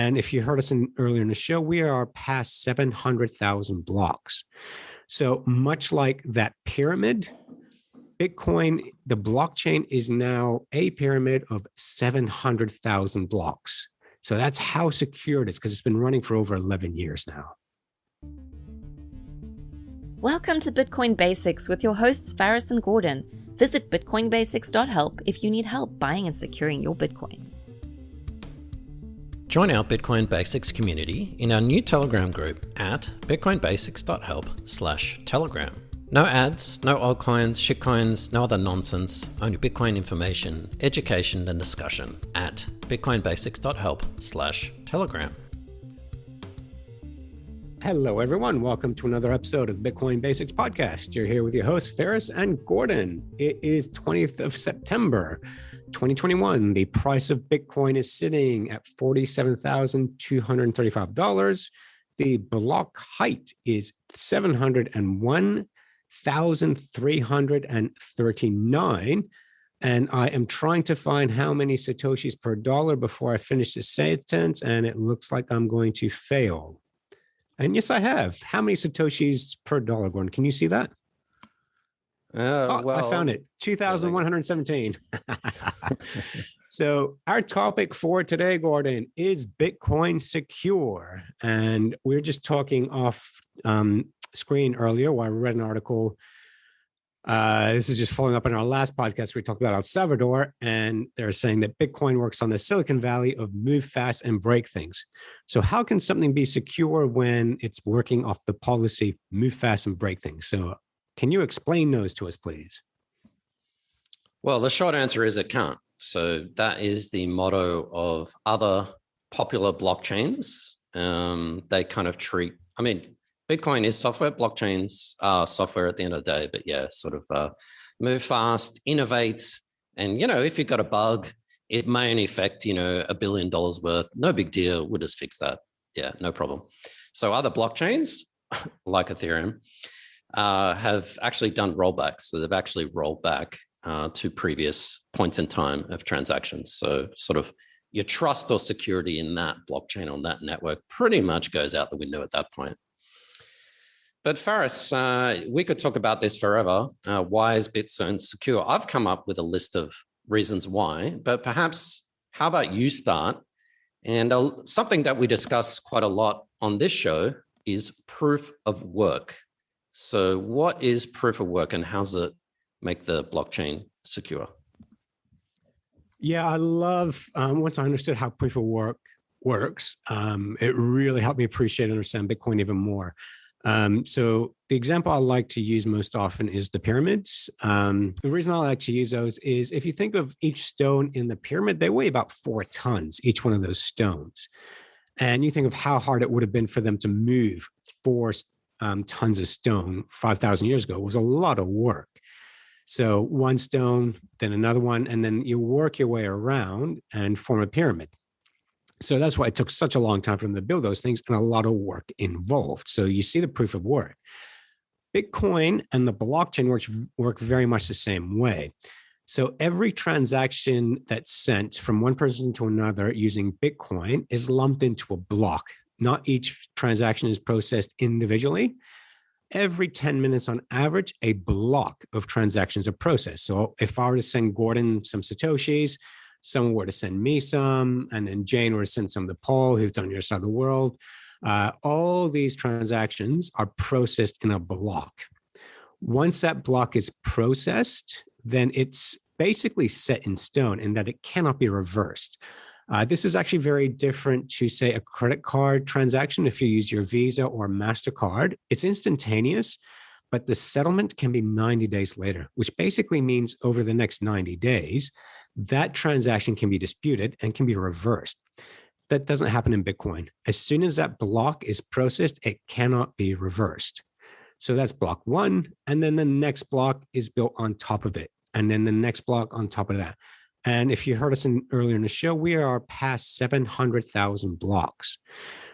And if you heard us earlier in the show, we are past 700,000 blocks. So much like that pyramid, Bitcoin, the blockchain is now a pyramid of 700,000 blocks. So that's how secure it is, because it's been running for over 11 years now. Welcome to Bitcoin Basics with your hosts Faris and Gordon. Visit bitcoinbasics.help if you need help buying and securing your Bitcoin. Join our Bitcoin Basics community in our new Telegram group at bitcoinbasics.help/telegram. No ads, no altcoins, shitcoins, no other nonsense, only Bitcoin information, education and discussion at bitcoinbasics.help/telegram. Hello, everyone. Welcome to another episode of Bitcoin Basics Podcast. You're here with your hosts, Faris and Gordon. It is 20th of September, 2021. The price of Bitcoin is sitting at $47,235. The block height is 701,339. And I am trying to find how many Satoshis per dollar before I finish this sentence, and it looks like I'm going to fail. And yes, I have. How many Satoshis per dollar, Gordon? Can you see that? I found it. 2,117. So our topic for today, Gordon, is Bitcoin secure? And we were just talking off screen earlier while we read an article. This is just following up on our last podcast. We talked about El Salvador, and they're saying that Bitcoin works on the Silicon Valley of move fast and break things. So how can something be secure when it's working off the policy, move fast and break things? So can you explain those to us, please? Well, the short answer is it can't. So that is the motto of other popular blockchains. They kind of treat, Bitcoin is software, blockchains are software at the end of the day, but yeah, sort of move fast, innovate. And, if you've got a bug, it may only affect, $1 billion worth. No big deal. We'll just fix that. Yeah, no problem. So other blockchains like Ethereum have actually done rollbacks. So they've actually rolled back to previous points in time of transactions. So sort of your trust or security in that blockchain on that network pretty much goes out the window at that point. But Faris, we could talk about this forever. Why is Bitcoin secure? I've come up with a list of reasons why, but perhaps how about you start? And something that we discuss quite a lot on this show is proof of work. So what is proof of work and how does it make the blockchain secure? Yeah, I love, once I understood how proof of work works, it really helped me appreciate and understand Bitcoin even more. So the example I like to use most often is the pyramids. The reason I like to use those is if you think of each stone in the pyramid, they weigh about 4 tons, each one of those stones. And you think of how hard it would have been for them to move 4 tons of stone 5,000 years ago. It was a lot of work. So one stone, then another one, and then you work your way around and form a pyramid. So that's why it took such a long time for them to build those things and a lot of work involved. So you see the proof of work. Bitcoin and the blockchain work very much the same way. So every transaction that's sent from one person to another using Bitcoin is lumped into a block. Not each transaction is processed individually. Every 10 minutes on average, a block of transactions are processed. So if I were to send Gordon some Satoshis, someone were to send me some, and then Jane were to send some to Paul, who's on your side of the world. All these transactions are processed in a block. Once that block is processed, then it's basically set in stone in that it cannot be reversed. This is actually very different to, say, a credit card transaction. If you use your Visa or MasterCard, it's instantaneous, but the settlement can be 90 days later, which basically means over the next 90 days, that transaction can be disputed and can be reversed. That doesn't happen in Bitcoin. As soon as that block is processed, it cannot be reversed. So that's block one. And then the next block is built on top of it. And then the next block on top of that. And if you heard us earlier in the show, we are past 700,000 blocks.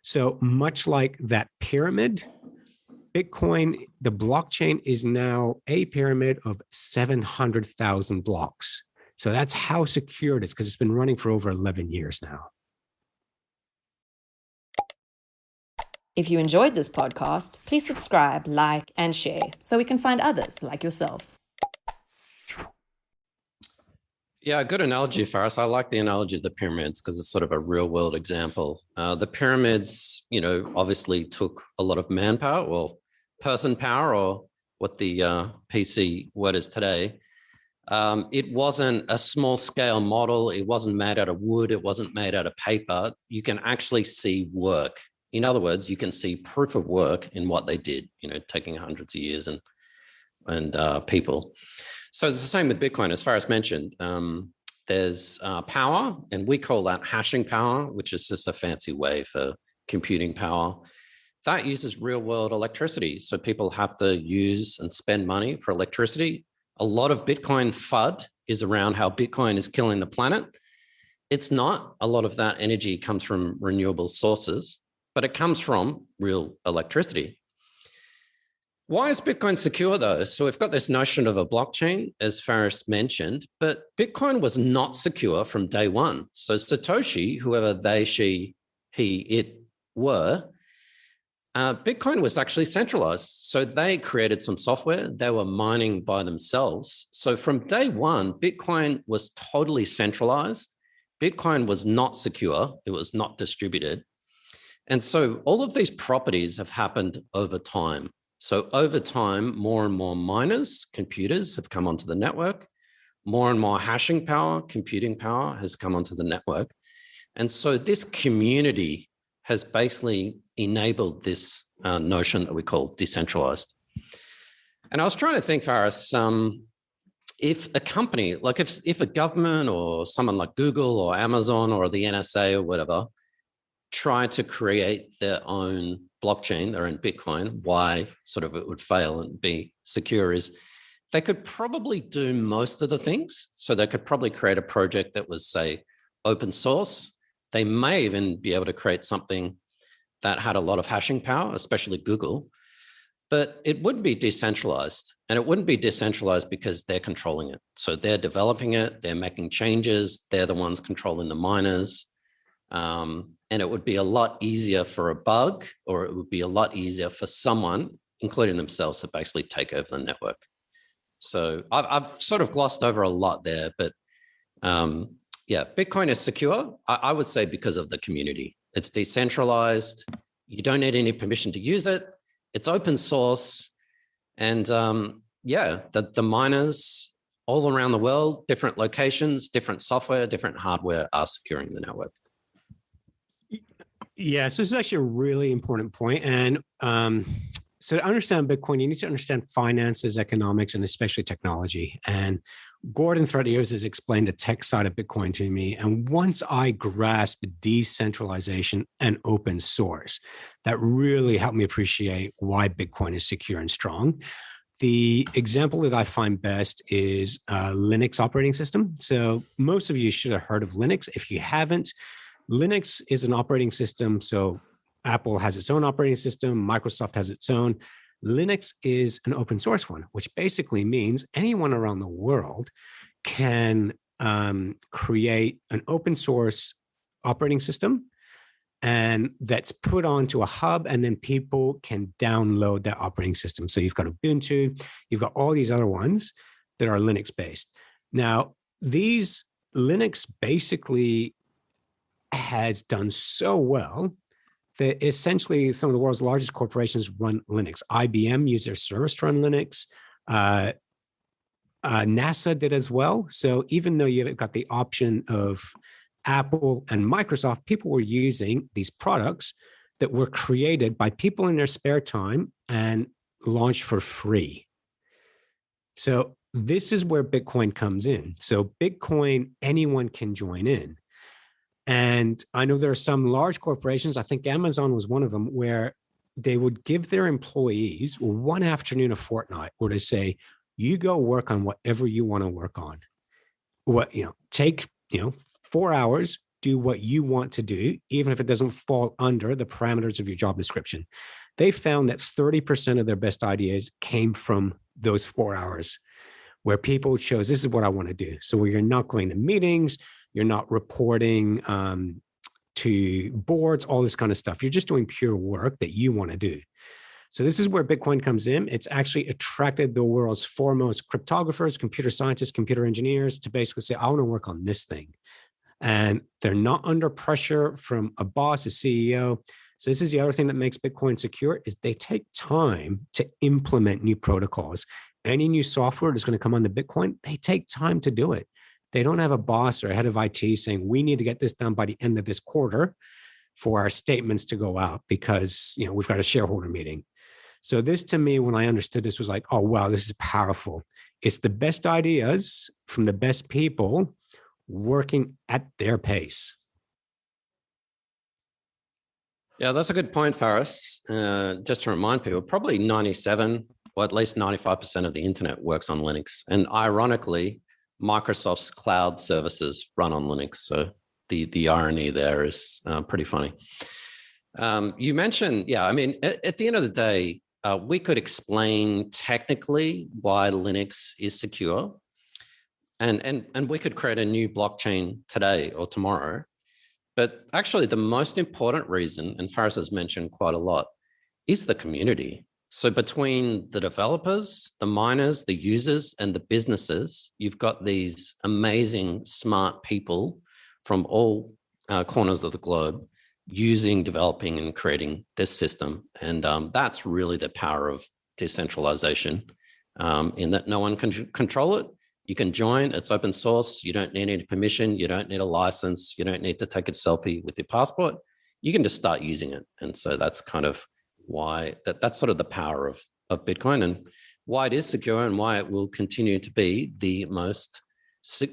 So much like that pyramid, Bitcoin, the blockchain is now a pyramid of 700,000 blocks. So that's how secure it is, because it's been running for over 11 years now. If you enjoyed this podcast, please subscribe, like, and share so we can find others like yourself. Yeah, good analogy, Faris. I like the analogy of the pyramids because it's sort of a real world example. The pyramids, obviously took a lot of manpower or person power, or what the PC word is today. It wasn't a small scale model. It wasn't made out of wood. It wasn't made out of paper. You can actually see work. In other words, you can see proof of work in what they did, taking hundreds of years and people. So it's the same with Bitcoin, as Faris mentioned. There's power, and we call that hashing power, which is just a fancy way for computing power. That uses real world electricity. So people have to use and spend money for electricity. A lot of Bitcoin FUD is around how Bitcoin is killing the planet. It's not. A lot of that energy comes from renewable sources, but it comes from real electricity. Why is Bitcoin secure though? So we've got this notion of a blockchain, as Faris mentioned, but Bitcoin was not secure from day one. So Satoshi, whoever they, she, he, it were, Bitcoin was actually centralized. So they created some software. They were mining by themselves. So from day one, Bitcoin was totally centralized. Bitcoin was not secure. It was not distributed. And so all of these properties have happened over time. So over time, more and more miners, computers have come onto the network. More and more hashing power, computing power has come onto the network. And so this community has basically enabled this notion that we call decentralized. And I was trying to think, Faris, if a company, like if a government or someone like Google or Amazon or the NSA or whatever, try to create their own blockchain, their own Bitcoin, why sort of it would fail and be secure is they could probably do most of the things. So they could probably create a project that was, say, open source. They may even be able to create something that had a lot of hashing power, especially Google, but it wouldn't be decentralized. And it wouldn't be decentralized because they're controlling it. So they're developing it, they're making changes, they're the ones controlling the miners. And it would be a lot easier for a bug, or it would be a lot easier for someone, including themselves, to basically take over the network. So I've sort of glossed over a lot there, but yeah, Bitcoin is secure, I would say, because of the community. It's decentralized. You don't need any permission to use it. It's open source. And yeah, the miners all around the world, different locations, different software, different hardware are securing the network. Yeah, so this is actually a really important point. And so to understand Bitcoin, you need to understand finances, economics, and especially technology. And Gordon throughout the years has explained the tech side of Bitcoin to me. And once I grasped decentralization and open source, that really helped me appreciate why Bitcoin is secure and strong. The example that I find best is Linux operating system. So most of you should have heard of Linux. If you haven't, Linux is an operating system. So Apple has its own operating system. Microsoft has its own. Linux is an open source one, which basically means anyone around the world can create an open source operating system, and that's put onto a hub, and then people can download that operating system. So you've got Ubuntu, you've got all these other ones that are Linux based. Now, these Linux basically has done so well that essentially some of the world's largest corporations run Linux. IBM used their service to run Linux. NASA did as well. So even though you've got the option of Apple and Microsoft, people were using these products that were created by people in their spare time and launched for free. So this is where Bitcoin comes in. So Bitcoin, anyone can join in. And I know there are some large corporations, I think Amazon was one of them, where they would give their employees one afternoon a fortnight, or to say, you go work on whatever you want to work on. Take 4 hours, do what you want to do, even if it doesn't fall under the parameters of your job description. They found that 30% of their best ideas came from those 4 hours, where people chose, this is what I want to do. So you're not going to meetings, you're not reporting to boards, all this kind of stuff. You're just doing pure work that you want to do. So this is where Bitcoin comes in. It's actually attracted the world's foremost cryptographers, computer scientists, computer engineers to basically say, I want to work on this thing. And they're not under pressure from a boss, a CEO. So this is the other thing that makes Bitcoin secure is they take time to implement new protocols. Any new software that's going to come onto Bitcoin, they take time to do it. They don't have a boss or a head of IT saying, we need to get this done by the end of this quarter for our statements to go out because, we've got a shareholder meeting. So this to me, when I understood this was like, oh, wow, this is powerful. It's the best ideas from the best people working at their pace. Yeah, that's a good point, Faris. Just to remind people, probably 97 or at least 95% of the internet works on Linux. And ironically, Microsoft's cloud services run on Linux. So the irony there is pretty funny. You mentioned, at the end of the day, we could explain technically why Linux is secure. And we could create a new blockchain today or tomorrow. But actually, the most important reason, and Faris has mentioned quite a lot, is the community. So between the developers, the miners, the users, and the businesses, you've got these amazing, smart people from all corners of the globe using, developing, and creating this system. And that's really the power of decentralization, in that no one can control it. You can join, it's open source. You don't need any permission. You don't need a license. You don't need to take a selfie with your passport. You can just start using it. And so that's kind of why that's sort of the power of Bitcoin and why it is secure and why it will continue to be the most,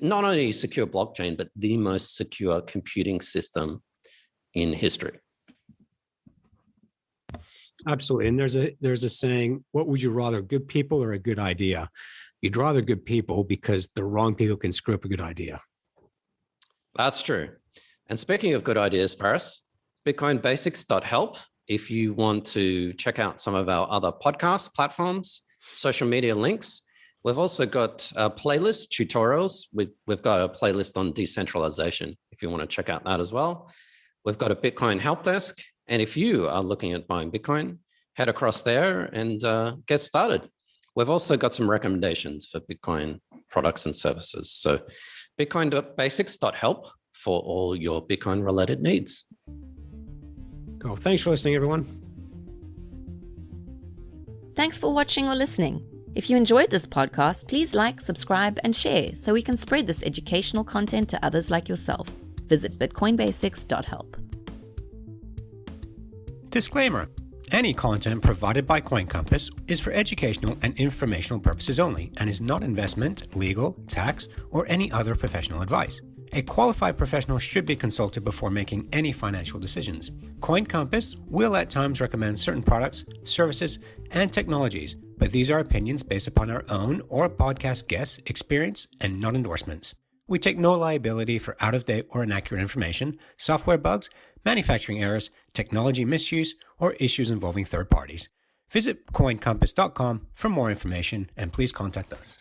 not only secure blockchain, but the most secure computing system in history. Absolutely. And there's a saying, what would you rather, good people or a good idea? You'd rather good people because the wrong people can screw up a good idea. That's true. And speaking of good ideas, Faris, bitcoinbasics.help. If you want to check out some of our other podcast platforms, social media links, we've also got playlist tutorials. We've got a playlist on decentralization if you want to check out that as well. We've got a Bitcoin help desk. And if you are looking at buying Bitcoin, head across there and get started. We've also got some recommendations for Bitcoin products and services. So bitcoin.basics.help for all your Bitcoin related needs. Cool. Thanks for listening, everyone. Thanks for watching or listening. If you enjoyed this podcast, please like, subscribe, and share so we can spread this educational content to others like yourself. Visit bitcoinbasics.help. Disclaimer. Any content provided by CoinCompass is for educational and informational purposes only and is not investment, legal, tax, or any other professional advice. A qualified professional should be consulted before making any financial decisions. CoinCompass will at times recommend certain products, services, and technologies, but these are opinions based upon our own or podcast guests' experience and not endorsements. We take no liability for out-of-date or inaccurate information, software bugs, manufacturing errors, technology misuse, or issues involving third parties. Visit coincompass.com for more information and please contact us.